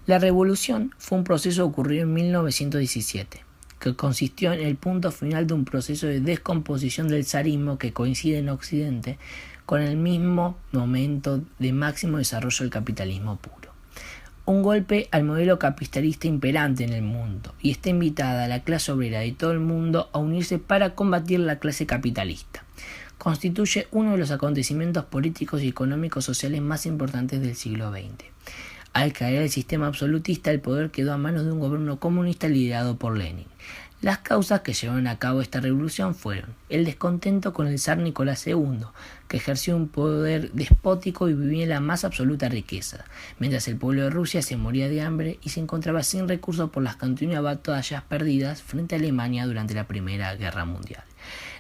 La revolución fue un proceso ocurrido en 1917, que consistió en el punto final de un proceso de descomposición del zarismo que coincide en Occidente con el mismo momento de máximo desarrollo del capitalismo puro. Un golpe al modelo capitalista imperante en el mundo, y está invitada a la clase obrera de todo el mundo a unirse para combatir la clase capitalista. Constituye uno de los acontecimientos políticos y económicos sociales más importantes del siglo XX. Al caer el sistema absolutista, el poder quedó a manos de un gobierno comunista liderado por Lenin. Las causas que llevaron a cabo esta revolución fueron el descontento con el zar Nicolás II, que ejerció un poder despótico y vivía en la más absoluta riqueza, mientras el pueblo de Rusia se moría de hambre y se encontraba sin recursos por las continuas batallas perdidas frente a Alemania durante la Primera Guerra Mundial.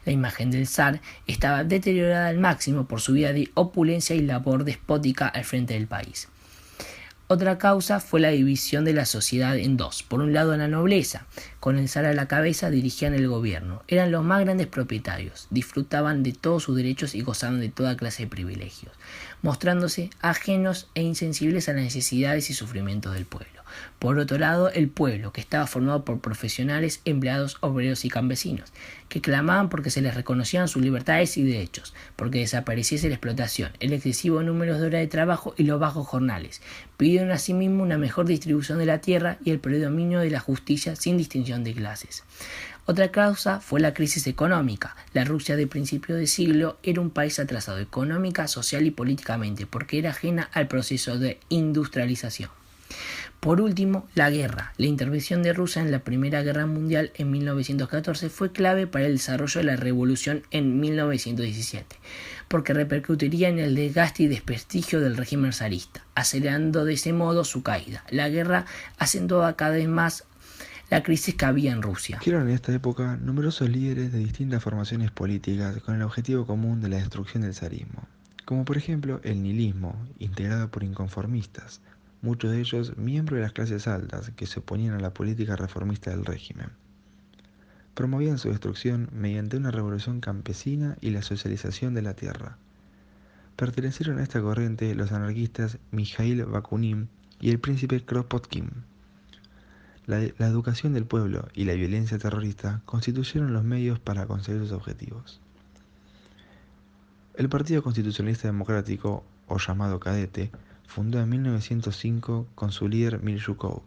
La imagen del zar estaba deteriorada al máximo por su vida de opulencia y labor despótica al frente del país. Otra causa fue la división de la sociedad en dos. Por un lado, la nobleza, con el zar a la cabeza, dirigían el gobierno. Eran los más grandes propietarios, disfrutaban de todos sus derechos y gozaban de toda clase de privilegios, mostrándose ajenos e insensibles a las necesidades y sufrimientos del pueblo. Por otro lado, el pueblo, que estaba formado por profesionales, empleados, obreros y campesinos, que clamaban porque se les reconocieran sus libertades y derechos, porque desapareciese la explotación, el excesivo número de horas de trabajo y los bajos jornales. Pidieron asimismo una mejor distribución de la tierra y el predominio de la justicia sin distinción de clases. Otra causa fue la crisis económica. La Rusia de principio de siglo era un país atrasado económica, social y políticamente, porque era ajena al proceso de industrialización. Por último, la guerra. La intervención de Rusia en la Primera Guerra Mundial en 1914 fue clave para el desarrollo de la revolución en 1917, porque repercutiría en el desgaste y desprestigio del régimen zarista, acelerando de ese modo su caída. La guerra acentuaba cada vez más la crisis que había en Rusia. Surgieron en esta época numerosos líderes de distintas formaciones políticas con el objetivo común de la destrucción del zarismo, como por ejemplo el nihilismo, integrado por inconformistas, muchos de ellos miembros de las clases altas que se oponían a la política reformista del régimen. Promovían su destrucción mediante una revolución campesina y la socialización de la tierra. Pertenecieron a esta corriente los anarquistas Mikhail Bakunin y el príncipe Kropotkin. La educación del pueblo y la violencia terrorista constituyeron los medios para conseguir sus objetivos. El Partido Constitucionalista Democrático, o llamado Cadete, fundó en 1905 con su líder Milyukov,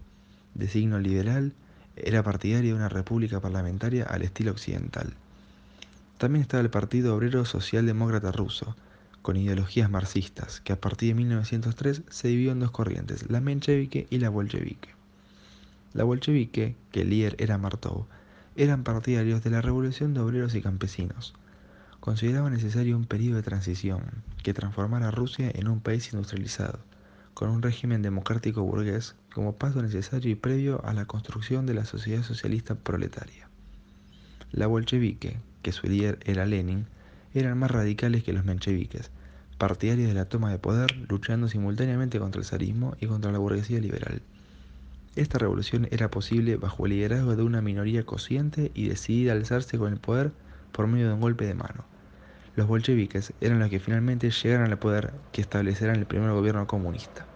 de signo liberal, era partidario de una república parlamentaria al estilo occidental. También estaba el Partido Obrero Socialdemócrata Ruso, con ideologías marxistas, que a partir de 1903 se dividió en dos corrientes, la menchevique y la bolchevique. La bolchevique, que el líder era Martov, eran partidarios de la revolución de obreros y campesinos. Consideraban necesario un periodo de transición que transformara a Rusia en un país industrializado, con un régimen democrático burgués como paso necesario y previo a la construcción de la sociedad socialista proletaria. La bolchevique, que su líder era Lenin, eran más radicales que los mencheviques, partidarios de la toma de poder, luchando simultáneamente contra el zarismo y contra la burguesía liberal. Esta revolución era posible bajo el liderazgo de una minoría consciente y decidida a alzarse con el poder por medio de un golpe de mano. Los bolcheviques eran los que finalmente llegaron al poder, que establecerán el primer gobierno comunista.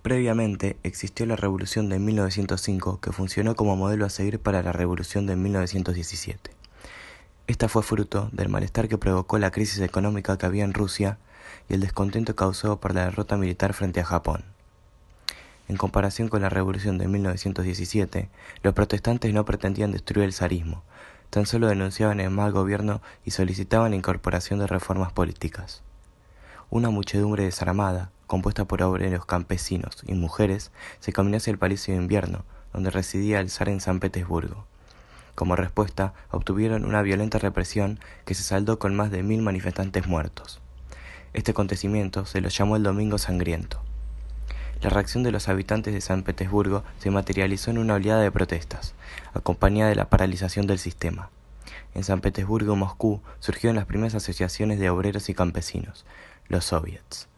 Previamente existió la Revolución de 1905, que funcionó como modelo a seguir para la Revolución de 1917. Esta fue fruto del malestar que provocó la crisis económica que había en Rusia y el descontento causado por la derrota militar frente a Japón. En comparación con la Revolución de 1917, los protestantes no pretendían destruir el zarismo, tan solo denunciaban el mal gobierno y solicitaban la incorporación de reformas políticas. Una muchedumbre desarmada, compuesta por obreros, campesinos y mujeres, se caminó hacia el Palacio de Invierno, donde residía el zar en San Petersburgo. Como respuesta, obtuvieron una violenta represión que se saldó con más de 1000 manifestantes muertos. Este acontecimiento se lo llamó el Domingo Sangriento. La reacción de los habitantes de San Petersburgo se materializó en una oleada de protestas, acompañada de la paralización del sistema. En San Petersburgo y Moscú surgieron las primeras asociaciones de obreros y campesinos, los soviets.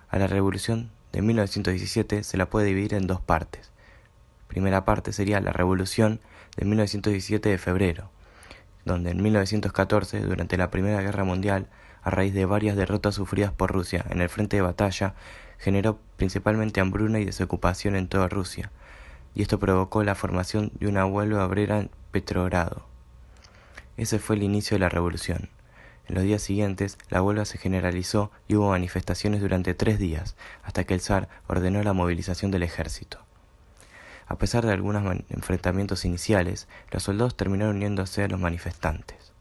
A la revolución de 1917 se la puede dividir en dos partes. Primera parte sería la revolución de 1917 de febrero, donde en 1914, durante la Primera Guerra Mundial, a raíz de varias derrotas sufridas por Rusia en el frente de batalla, generó principalmente hambruna y desocupación en toda Rusia, y esto provocó la formación de una huelga obrera en Petrogrado. Ese fue el inicio de la revolución. En los días siguientes, la huelga se generalizó y hubo manifestaciones durante 3 días, hasta que el zar ordenó la movilización del ejército. A pesar de algunos enfrentamientos iniciales, los soldados terminaron uniéndose a los manifestantes.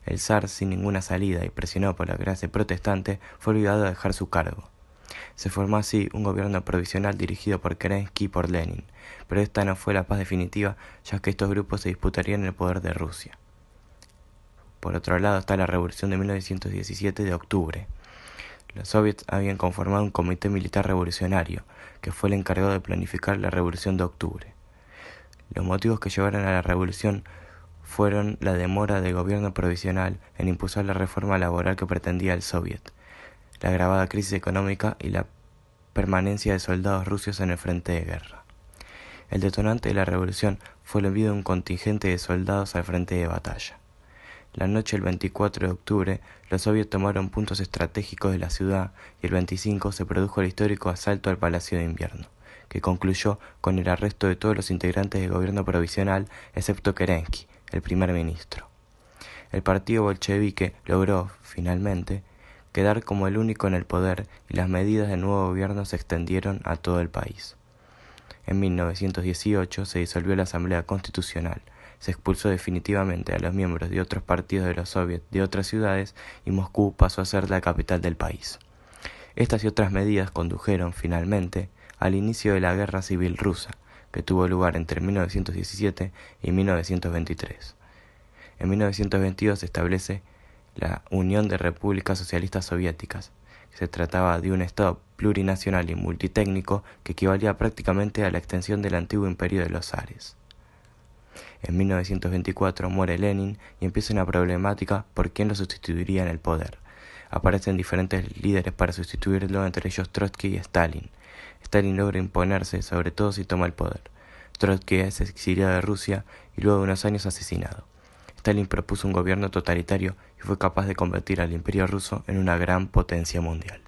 El zar, sin ninguna salida y presionado por la clase protestante, fue obligado a dejar su cargo. Se formó así un gobierno provisional dirigido por Kerensky y por Lenin, pero esta no fue la paz definitiva, ya que estos grupos se disputarían el poder de Rusia. Por otro lado está la Revolución de 1917 de octubre. Los soviets habían conformado un comité militar revolucionario, que fue el encargado de planificar la Revolución de octubre. Los motivos que llevaron a la revolución fueron la demora del gobierno provisional en impulsar la reforma laboral que pretendía el soviet, la agravada crisis económica y la permanencia de soldados rusos en el frente de guerra. El detonante de la revolución fue el envío de un contingente de soldados al frente de batalla. La noche del 24 de octubre, los soviets tomaron puntos estratégicos de la ciudad y el 25 se produjo el histórico asalto al Palacio de Invierno, que concluyó con el arresto de todos los integrantes del gobierno provisional excepto Kerensky, el primer ministro. El partido bolchevique logró, finalmente, quedar como el único en el poder y las medidas del nuevo gobierno se extendieron a todo el país. En 1918 se disolvió la Asamblea Constitucional, se expulsó definitivamente a los miembros de otros partidos de los soviets de otras ciudades y Moscú pasó a ser la capital del país. Estas y otras medidas condujeron, finalmente, al inicio de la Guerra Civil Rusa, que tuvo lugar entre 1917 y 1923. En 1922 se establece la Unión de Repúblicas Socialistas Soviéticas, que se trataba de un Estado plurinacional y multitécnico que equivalía prácticamente a la extensión del antiguo imperio de los zares. En 1924 muere Lenin y empieza una problemática por quién lo sustituiría en el poder. Aparecen diferentes líderes para sustituirlo, entre ellos Trotsky y Stalin. Stalin logra imponerse, sobre todo si toma el poder. Trotsky es exiliado de Rusia y luego de unos años asesinado. Stalin propuso un gobierno totalitario y fue capaz de convertir al Imperio ruso en una gran potencia mundial.